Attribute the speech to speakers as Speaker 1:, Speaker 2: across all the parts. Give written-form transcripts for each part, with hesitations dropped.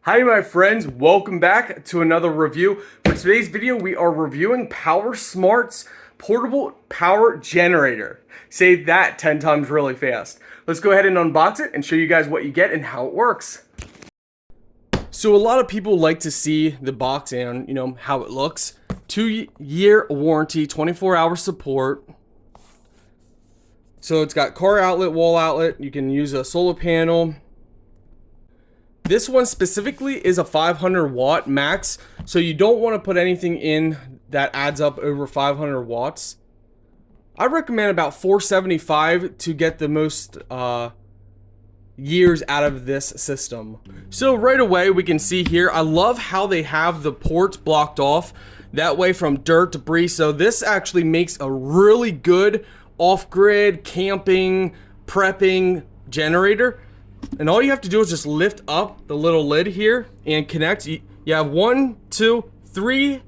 Speaker 1: Hi my friends, welcome back to another review. For today's video, we are reviewing Powersmart's portable power generator. Say that 10 times really fast. Let's go ahead and unbox it and show you guys what you get and how it works. So a lot of people like to see the box and how it looks. 2-year warranty, 24-hour support. So it's got car outlet, wall outlet. You can use a solar panel. This one specifically is a 500 watt max, so you don't want to put anything in that adds up over 500 watts. I recommend about 475 to get the most years out of this system. So right away we can see here, I love how they have the ports blocked off that way from dirt, debris. So this actually makes a really good off-grid camping, prepping generator. And all you have to do is just lift up the little lid here and connect. You have 1, 2, 3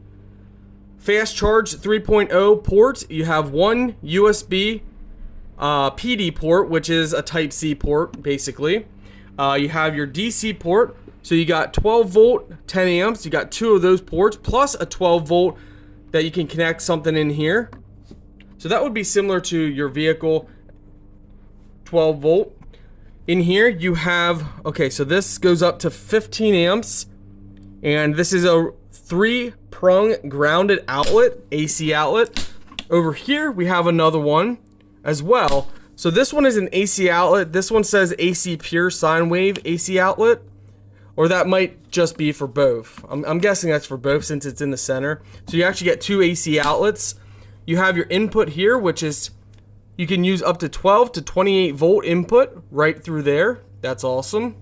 Speaker 1: fast charge 3.0 ports. You have one USB PD port, which is a Type C port, basically. You have your DC port. So you got 12 volt, 10 amps. You got 2 of those ports, plus a 12 volt that you can connect something in here. So that would be similar to your vehicle, 12 volt. In here you have, okay, so this goes up to 15 amps, and this is a 3-prong grounded outlet, AC outlet. Over here we have another one as well. So this one is an AC outlet. This one says AC pure sine wave AC outlet, or that might just be for both. I'm guessing that's for both since it's in the center. So you actually get 2 AC outlets. You have your input here, which is, you can use up to 12 to 28 volt input right through there. That's awesome.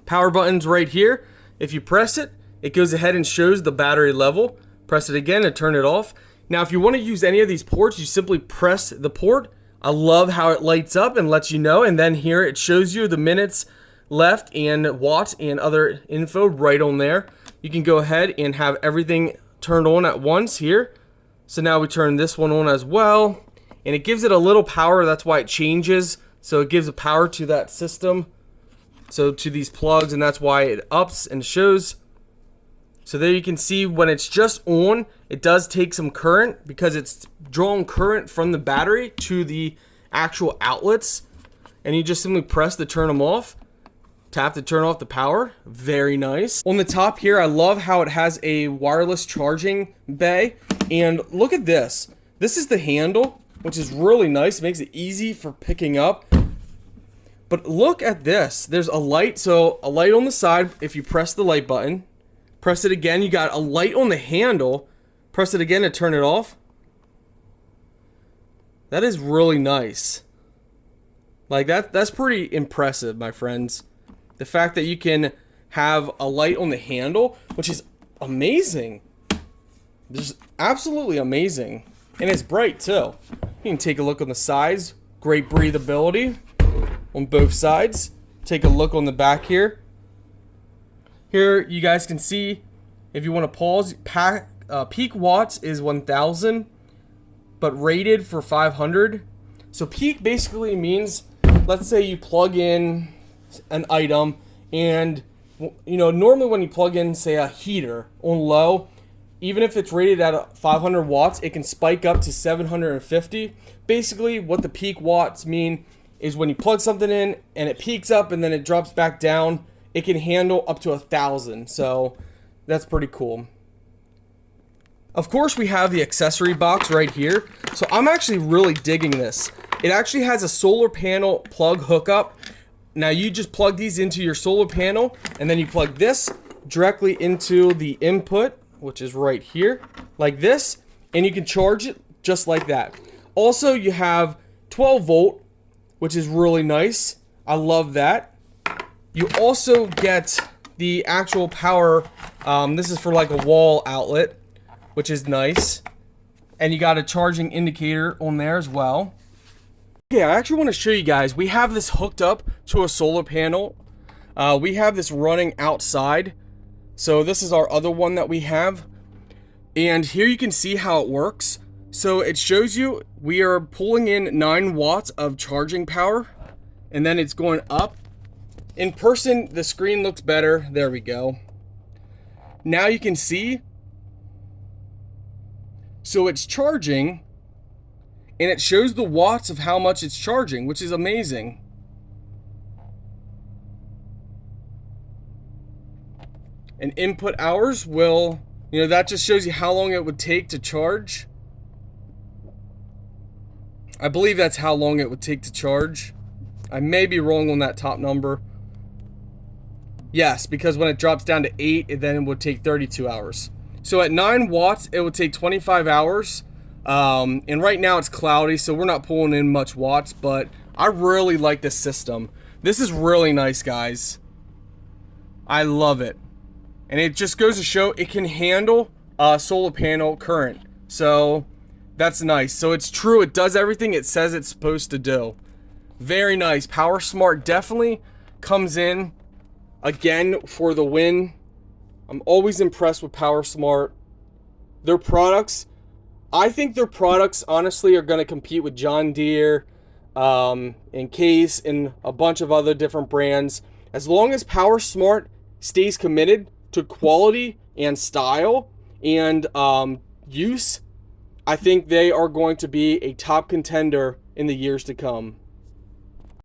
Speaker 1: Power button's right here. If you press it, it goes ahead and shows the battery level. Press it again to turn it off. Now, if you want to use any of these ports, you simply press the port. I love how it lights up and lets you know. And then here it shows you the minutes left and watts and other info right on there. You can go ahead and have everything turned on at once here. So now we turn this one on as well. And it gives it a little power, that's why it changes. So it gives a power to that system, so to these plugs, and that's why it ups and shows. So there you can see when it's just on, it does take some current because it's drawing current from the battery to the actual outlets. And you just simply press to turn them off. Tap to turn off the power. Very nice. On the top here, I love how it has a wireless charging bay. And look at this. This is the handle, which is really nice. It makes it easy for picking up. But look at this. There's a light. So a light on the side if you press the light button. Press it again. You got a light on the handle. Press it again to turn it off. That is really nice. Like that's pretty impressive, my friends. The fact that you can have a light on the handle, which is amazing. Just absolutely amazing. And it's bright too. You can take a look on the sides. Great breathability on both sides. Take a look on the back here. Here you guys can see, if you want to pause, peak watts is 1000, but rated for 500. So peak basically means, let's say you plug in an item, and normally when you plug in, say, a heater on low, even if it's rated at 500 watts, it can spike up to 750. Basically, what the peak watts mean is when you plug something in and it peaks up and then it drops back down, it can handle up to 1000. So that's pretty cool. Of course, we have the accessory box right here. So I'm actually really digging this. It actually has a solar panel plug hookup. Now you just plug these into your solar panel, and then you plug this directly into the input, which is right here, like this, and you can charge it just like that. Also, you have 12 volt, which is really nice. I love that. You also get the actual power. This is for like a wall outlet, which is nice. And you got a charging indicator on there as well. Okay, I actually want to show you guys. We have this hooked up to a solar panel. We have this running outside. So this is our other one that we have. And here you can see how it works. So it shows you we are pulling in 9 watts of charging power. And then it's going up In person, the screen looks better. There we go. Now you can see. So it's charging, and it shows the watts of how much it's charging, which is amazing. And input hours will, that just shows you how long it would take to charge. I believe that's how long it would take to charge. I may be wrong on that top number. Yes, because when it drops down to 8, then it would take 32 hours. So at 9 watts, it would take 25 hours. And right now it's cloudy, so we're not pulling in much watts, but I really like this system. This is really nice, guys. I love it. And it just goes to show it can handle solar panel current. So that's nice. So it's true. It does everything it says it's supposed to do. Very nice. Powersmart definitely comes in again for the win. I'm always impressed with Powersmart. Their products, I think their products honestly are going to compete with John Deere, and Case, and a bunch of other different brands. As long as Powersmart stays committed to quality and style and use, I think they are going to be a top contender in the years to come.